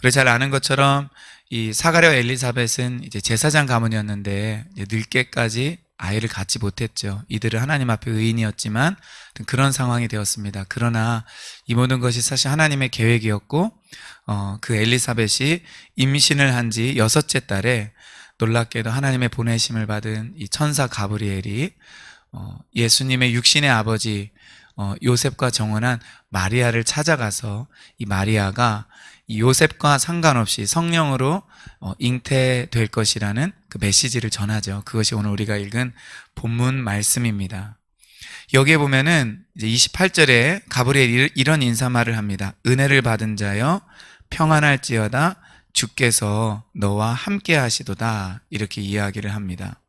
우리 잘 아는 것처럼 이 사가랴와 엘리사벳은 이제 제사장 가문이었는데 이제 늙게까지 아이를 갖지 못했죠. 이들은 하나님 앞에 의인이었지만 그런 상황이 되었습니다. 그러나 이 모든 것이 사실 하나님의 계획이었고, 그 엘리사벳이 임신을 한 지 6째 달에 놀랍게도 하나님의 보내심을 받은 이 천사 가브리엘이 예수님의 육신의 아버지 요셉과 정혼한 마리아를 찾아가서 이 마리아가 이 요셉과 상관없이 성령으로 잉태될 것이라는 그 메시지를 전하죠. 그것이 오늘 우리가 읽은 본문 말씀입니다. 여기에 보면은 이제 28절에 가브리엘이 이런 인사말을 합니다. 은혜를 받은 자여 평안할지어다 주께서 너와 함께 하시도다. 이렇게 이야기를 합니다.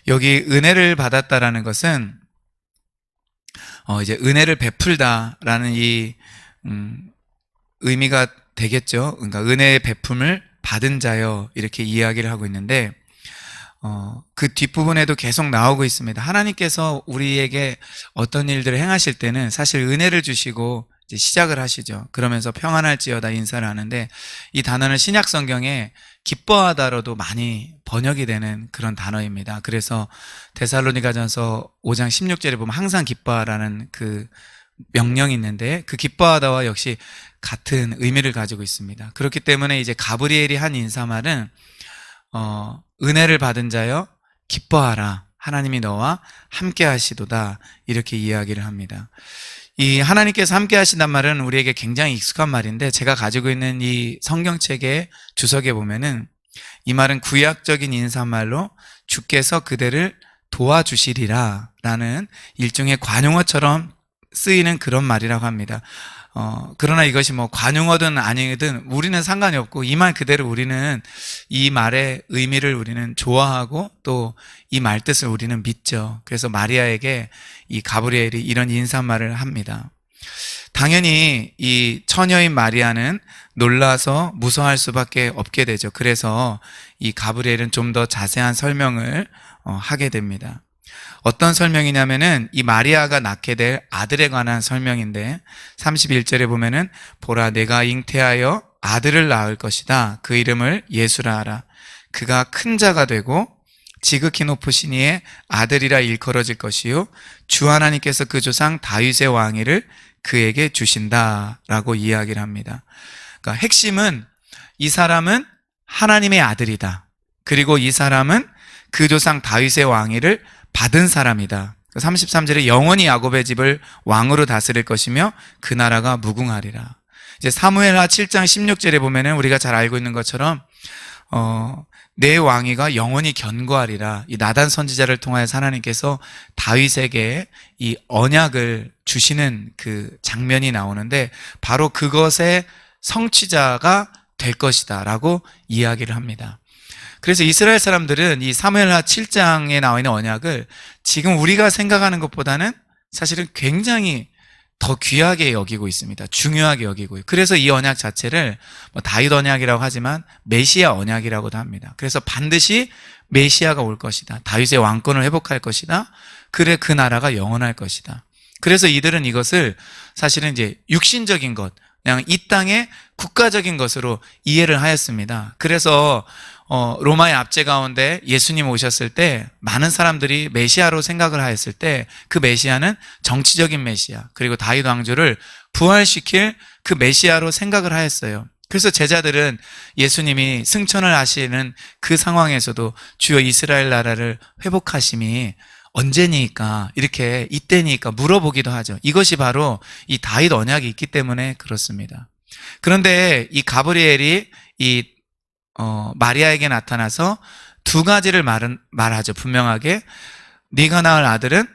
여기 은혜를 받았다라는 것은 이제 은혜를 베풀다라는 이 의미가 되겠죠. 그러니까 은혜의 베품을 받은 자여 이렇게 이야기를 하고 있는데 그 뒷부분에도 계속 나오고 있습니다. 하나님께서 우리에게 어떤 일들을 행하실 때는 사실 은혜를 주시고 이제 시작을 하시죠. 그러면서 평안할지어다 인사를 하는데 이 단어는 신약 성경에 기뻐하다로도 많이 번역이 되는 그런 단어입니다. 그래서 데살로니가전서 5장 16절에 보면 항상 기뻐하라는 그 명령이 있는데 그 기뻐하다와 역시 같은 의미를 가지고 있습니다. 그렇기 때문에 이제 가브리엘이 한 인사말은 은혜를 받은 자여 기뻐하라 하나님이 너와 함께 하시도다 이렇게 이야기를 합니다. 이 하나님께서 함께 하신단 말은 우리에게 굉장히 익숙한 말인데 제가 가지고 있는 이 성경책의 주석에 보면은 이 말은 구약적인 인사말로 주께서 그대를 도와주시리라 라는 일종의 관용어처럼 쓰이는 그런 말이라고 합니다. 그러나 이것이 뭐 관용어든 아니든 우리는 상관이 없고 이 말 그대로 우리는 이 말의 의미를 우리는 좋아하고 또 이 말 뜻을 우리는 믿죠. 그래서 마리아에게 이 가브리엘이 이런 인사말을 합니다. 당연히 이 처녀인 마리아는 놀라서 무서워할 수밖에 없게 되죠. 그래서 이 가브리엘은 좀 더 자세한 설명을 하게 됩니다. 어떤 설명이냐면은 이 마리아가 낳게 될 아들에 관한 설명인데 31절에 보면은 보라 내가 잉태하여 아들을 낳을 것이다. 그 이름을 예수라 하라. 그가 큰 자가 되고 지극히 높으신 이의 아들이라 일컬어질 것이요 주 하나님께서 그 조상 다윗의 왕위를 그에게 주신다라고 이야기를 합니다. 그러니까 핵심은 이 사람은 하나님의 아들이다. 그리고 이 사람은 그 조상 다윗의 왕위를 받은 사람이다. 33절에 영원히 야곱의 집을 왕으로 다스릴 것이며 그 나라가 무궁하리라. 이제 사무엘하 7장 16절에 보면은 우리가 잘 알고 있는 것처럼 내 왕위가 영원히 견고하리라. 이 나단 선지자를 통하여서 하나님께서 다윗에게 이 언약을 주시는 그 장면이 나오는데 바로 그것의 성취자가 될 것이다 라고 이야기를 합니다. 그래서 이스라엘 사람들은 이 사무엘하 7장에 나와 있는 언약을 지금 우리가 생각하는 것보다는 사실은 굉장히 더 귀하게 여기고 있습니다. 중요하게 여기고요. 그래서 이 언약 자체를 뭐 다윗 언약이라고 하지만 메시아 언약이라고도 합니다. 그래서 반드시 메시아가 올 것이다. 다윗의 왕권을 회복할 것이다. 그래 그 나라가 영원할 것이다. 그래서 이들은 이것을 사실은 이제 육신적인 것, 그냥 이 땅의 국가적인 것으로 이해를 하였습니다. 그래서 로마의 압제 가운데 예수님 오셨을 때 많은 사람들이 메시아로 생각을 하였을 때 그 메시아는 정치적인 메시아 그리고 다윗 왕조를 부활시킬 그 메시아로 생각을 하였어요. 그래서 제자들은 예수님이 승천을 하시는 그 상황에서도 주여 이스라엘 나라를 회복하심이 언제니까 이렇게 이때니까 물어보기도 하죠. 이것이 바로 이 다윗 언약이 있기 때문에 그렇습니다. 그런데 이 가브리엘이 이 마리아에게 나타나서 두 가지를 말하죠. 분명하게 네가 낳을 아들은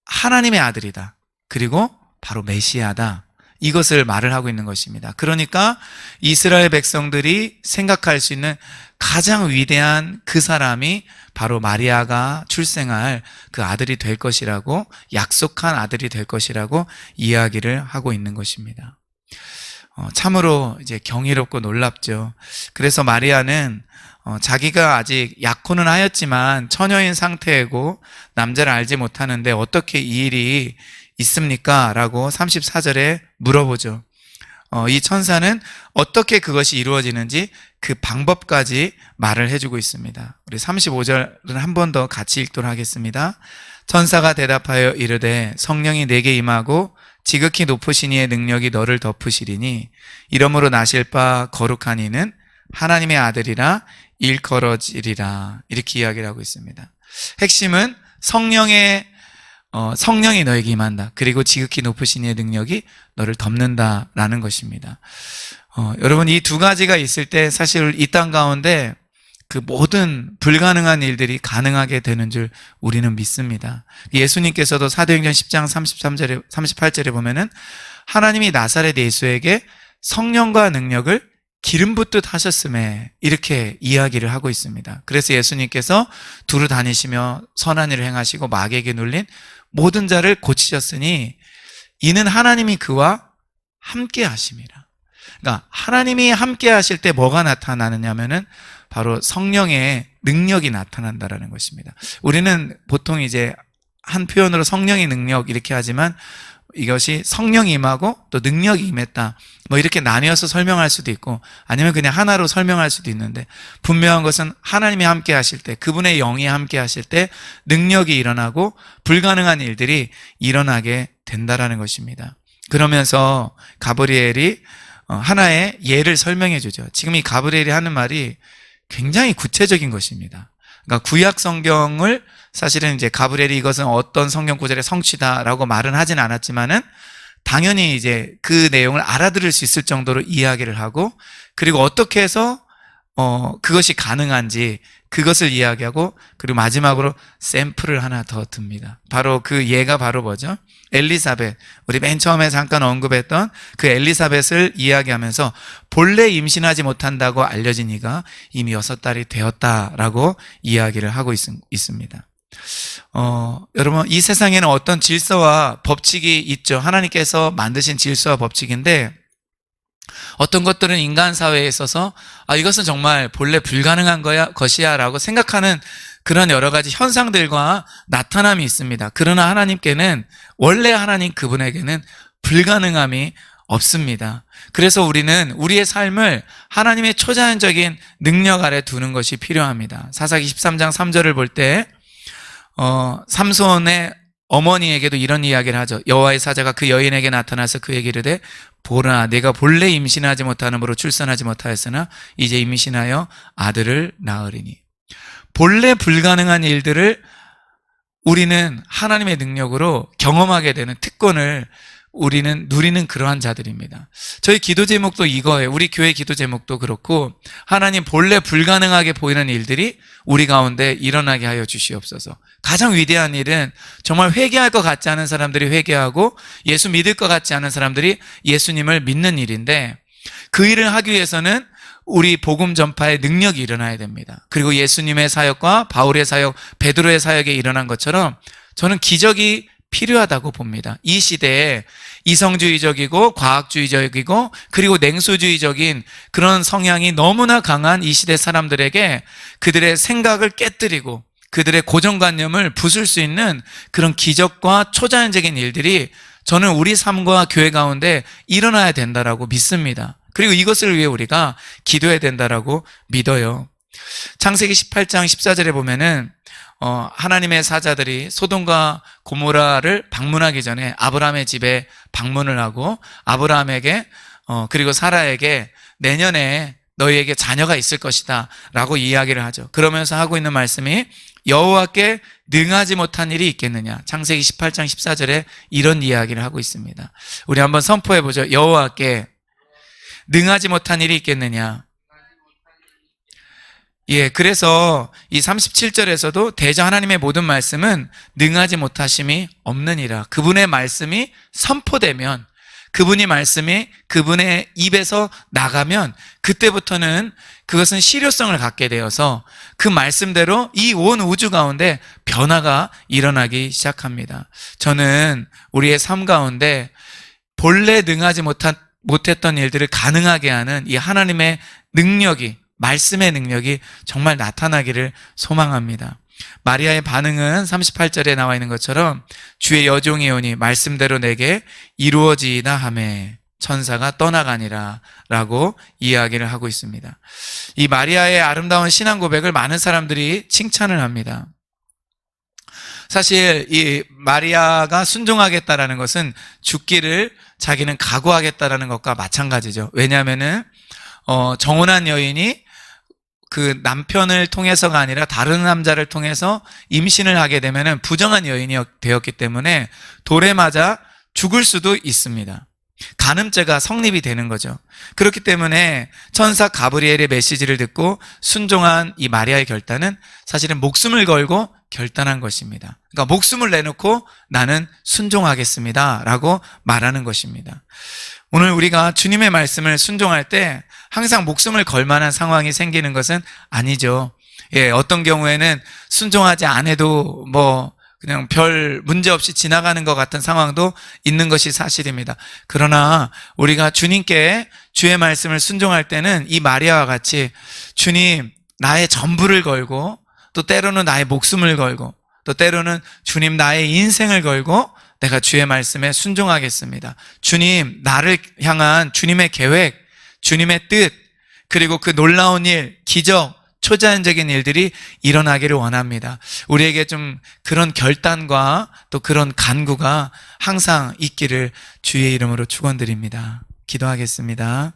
하나님의 아들이다. 그리고 바로 메시아다. 이것을 말을 하고 있는 것입니다. 그러니까 이스라엘 백성들이 생각할 수 있는 가장 위대한 그 사람이 바로 마리아가 출생할 그 아들이 될 것이라고 약속한 아들이 될 것이라고 이야기를 하고 있는 것입니다. 참으로 이제 경이롭고 놀랍죠. 그래서 마리아는 자기가 아직 약혼은 하였지만 처녀인 상태이고 남자를 알지 못하는데 어떻게 이 일이 있습니까? 라고 34절에 물어보죠. 이 천사는 어떻게 그것이 이루어지는지 그 방법까지 말을 해주고 있습니다. 우리 35절은 한 번 더 같이 읽도록 하겠습니다. 천사가 대답하여 이르되 성령이 내게 임하고 지극히 높으신 이의 능력이 너를 덮으시리니 이러므로 나실 바 거룩한 이는 하나님의 아들이라 일컬어지리라. 이렇게 이야기를 하고 있습니다. 핵심은 성령이 너에게 임한다. 그리고 지극히 높으신 이의 능력이 너를 덮는다라는 것입니다. 여러분, 이 두 가지가 있을 때 사실 이 땅 가운데 그 모든 불가능한 일들이 가능하게 되는 줄 우리는 믿습니다. 예수님께서도 사도행전 10장 33절에, 38절에 보면은 하나님이 나사렛 예수에게 성령과 능력을 기름 붓듯 하셨음에 이렇게 이야기를 하고 있습니다. 그래서 예수님께서 두루 다니시며 선한 일을 행하시고 마귀에게 눌린 모든 자를 고치셨으니 이는 하나님이 그와 함께 하심이라. 그러니까 하나님이 함께 하실 때 뭐가 나타나느냐면은 바로 성령의 능력이 나타난다라는 것입니다. 우리는 보통 이제 한 표현으로 성령의 능력 이렇게 하지만 이것이 성령이 임하고 또 능력이 임했다, 뭐 이렇게 나뉘어서 설명할 수도 있고 아니면 그냥 하나로 설명할 수도 있는데, 분명한 것은 하나님이 함께 하실 때, 그분의 영이 함께 하실 때 능력이 일어나고 불가능한 일들이 일어나게 된다라는 것입니다. 그러면서 가브리엘이 하나의 예를 설명해 주죠. 지금 이 가브리엘이 하는 말이 굉장히 구체적인 것입니다. 그러니까 구약 성경을 사실은 이제 가브리엘이 이것은 어떤 성경 구절의 성취다라고 말은 하진 않았지만은 당연히 이제 그 내용을 알아들을 수 있을 정도로 이야기를 하고, 그리고 어떻게 해서 그것이 가능한지 그것을 이야기하고, 그리고 마지막으로 샘플을 하나 더 듭니다. 바로 그 예가 바로 뭐죠? 엘리사벳, 우리 맨 처음에 잠깐 언급했던 그 엘리사벳을 이야기하면서 본래 임신하지 못한다고 알려진 이가 이미 6달이 되었다라고 이야기를 하고 있습니다. 여러분, 이 세상에는 어떤 질서와 법칙이 있죠. 하나님께서 만드신 질서와 법칙인데, 어떤 것들은 인간 사회에 있어서 이것은 정말 본래 불가능한 것이야 라고 생각하는 그런 여러 가지 현상들과 나타남이 있습니다. 그러나 하나님께는, 원래 하나님 그분에게는 불가능함이 없습니다. 그래서 우리는 우리의 삶을 하나님의 초자연적인 능력 아래 두는 것이 필요합니다. 사사기 13장 3절을 볼 때 삼손의 어머니에게도 이런 이야기를 하죠. 여호와의 사자가 그 여인에게 나타나서 그에게 이르되 보라, 내가 본래 임신하지 못하므로 출산하지 못하였으나 이제 임신하여 아들을 낳으리니. 본래 불가능한 일들을 우리는 하나님의 능력으로 경험하게 되는 특권을 우리는 누리는 그러한 자들입니다. 저희 기도 제목도 이거예요. 우리 교회 기도 제목도 그렇고, 하나님 본래 불가능하게 보이는 일들이 우리 가운데 일어나게 하여 주시옵소서. 가장 위대한 일은 정말 회개할 것 같지 않은 사람들이 회개하고 예수 믿을 것 같지 않은 사람들이 예수님을 믿는 일인데, 그 일을 하기 위해서는 우리 복음 전파의 능력이 일어나야 됩니다. 그리고 예수님의 사역과 바울의 사역, 베드로의 사역에 일어난 것처럼 저는 기적이 필요하다고 봅니다. 이 시대에 이성주의적이고 과학주의적이고 그리고 냉소주의적인 그런 성향이 너무나 강한 이 시대 사람들에게 그들의 생각을 깨뜨리고 그들의 고정관념을 부술 수 있는 그런 기적과 초자연적인 일들이 저는 우리 삶과 교회 가운데 일어나야 된다라고 믿습니다. 그리고 이것을 위해 우리가 기도해야 된다라고 믿어요. 창세기 18장 14절에 보면은 하나님의 사자들이 소돔과 고모라를 방문하기 전에 아브라함의 집에 방문을 하고 아브라함에게 그리고 사라에게 내년에 너희에게 자녀가 있을 것이다 라고 이야기를 하죠. 그러면서 하고 있는 말씀이 여호와께 능하지 못한 일이 있겠느냐. 창세기 18장 14절에 이런 이야기를 하고 있습니다. 우리 한번 선포해 보죠. 여호와께 능하지 못한 일이 있겠느냐. 예, 그래서 이 37절에서도 대저 하나님의 모든 말씀은 능하지 못하심이 없느니라. 그분의 말씀이 선포되면, 그분의 말씀이 그분의 입에서 나가면 그때부터는 그것은 실효성을 갖게 되어서 그 말씀대로 이 온 우주 가운데 변화가 일어나기 시작합니다. 저는 우리의 삶 가운데 본래 능하지 못했던 일들을 가능하게 하는 이 하나님의 능력이, 말씀의 능력이 정말 나타나기를 소망합니다. 마리아의 반응은 38절에 나와 있는 것처럼 주의 여종이 오니 말씀대로 내게 이루어지이다 하매. 천사가 떠나가니라 라고 이야기를 하고 있습니다. 이 마리아의 아름다운 신앙 고백을 많은 사람들이 칭찬을 합니다. 사실 이 마리아가 순종하겠다라는 것은 죽기를 자기는 각오하겠다라는 것과 마찬가지죠. 왜냐하면은 정혼한 여인이 그 남편을 통해서가 아니라 다른 남자를 통해서 임신을 하게 되면은 부정한 여인이 되었기 때문에 돌에 맞아 죽을 수도 있습니다. 간음죄가 성립이 되는 거죠. 그렇기 때문에 천사 가브리엘의 메시지를 듣고 순종한 이 마리아의 결단은 사실은 목숨을 걸고 결단한 것입니다. 그러니까 목숨을 내놓고 나는 순종하겠습니다 라고 말하는 것입니다. 오늘 우리가 주님의 말씀을 순종할 때 항상 목숨을 걸 만한 상황이 생기는 것은 아니죠. 어떤 경우에는 순종하지 않아도 그냥 별 문제 없이 지나가는 것 같은 상황도 있는 것이 사실입니다. 그러나 우리가 주님께 주의 말씀을 순종할 때는 이 마리아와 같이 주님, 나의 전부를 걸고 또 때로는 나의 목숨을 걸고 또 때로는 주님 나의 인생을 걸고 내가 주의 말씀에 순종하겠습니다. 주님, 나를 향한 주님의 계획, 주님의 뜻, 그리고 그 놀라운 일, 기적, 초자연적인 일들이 일어나기를 원합니다. 우리에게 좀 그런 결단과 또 그런 간구가 항상 있기를 주의 이름으로 축원드립니다. 기도하겠습니다.